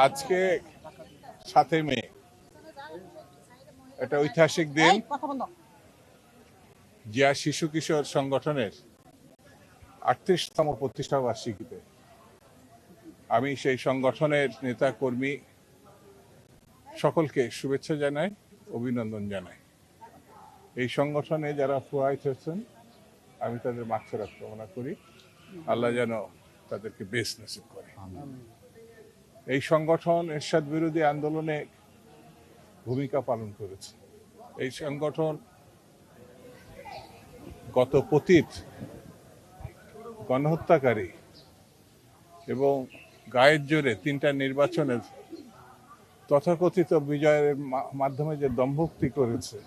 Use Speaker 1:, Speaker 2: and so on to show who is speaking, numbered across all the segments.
Speaker 1: আজকে 7 মে একটা ঐতিহাসিক দিন। জিয়া শিশু কিশোর সংগঠনের 38তম প্রতিষ্ঠা বার্ষিকীতে আমি সেই সংগঠনের নেতা কর্মী সকলকে শুভেচ্ছা জানাই, অভিনন্দন জানাই। এই সংগঠনে যারা প্রয়াত হয়েছেন আমি তাদের মাগফিরাত কামনা করি। আল্লাহ যেন তাদেরকে বেশ নসিব করে। এই সংগঠন এরশাদ বিরোধী আন্দোলনে ভূমিকা পালন করেছে। এই সংগঠন গত পতিত গণহত্যাকারী এবং গায়ের জোরে 3টা নির্বাচনের তথাকথিত বিজয়ের মাধ্যমে যে দম্ভক্তি করেছে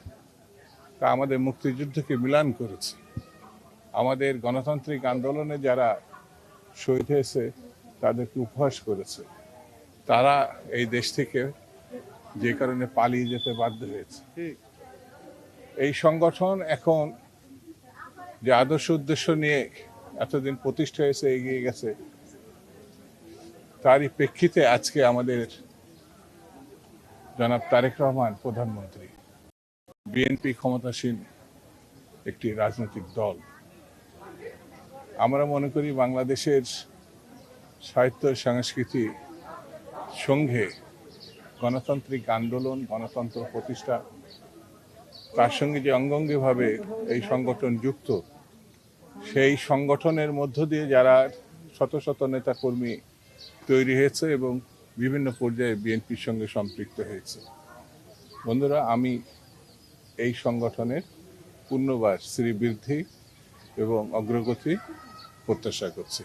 Speaker 1: তা আমাদের মুক্তিযুদ্ধকে ম্লান করেছে। আমাদের গণতান্ত্রিক আন্দোলনে যারা শহীদ হয়েছে তাদেরকে উপহাস করেছে। তারা এই দেশ থেকে যে কারণে পালিয়ে যেতে বাধ্য হয়েছে। এই সংগঠন এখন যে আদর্শ উদ্দেশ্য নিয়ে এতদিন প্রতিষ্ঠা হয়েছে, এগিয়ে গেছে, তারই প্রেক্ষিতে আজকে আমাদের জনাব তারেক রহমান প্রধানমন্ত্রী, বিএনপি ক্ষমতাসীন একটি রাজনৈতিক দল। আমরা মনে করি বাংলাদেশের সাহিত্য সংস্কৃতি সঙ্গে গণতান্ত্রিক আন্দোলন, গণতন্ত্র প্রতিষ্ঠা, তার সঙ্গে যে অঙ্গাঙ্গিভাবে এই সংগঠন যুক্ত, সেই সংগঠনের মধ্য দিয়ে যারা শত শত নেতা কর্মী তৈরি হয়েছে এবং বিভিন্ন পর্যায়ে বিএনপির সঙ্গে সম্পৃক্ত হয়েছে। বন্ধুরা, আমি এই সংগঠনের পূর্ণবার শ্রীবৃদ্ধি এবং অগ্রগতি প্রত্যাশা করছি।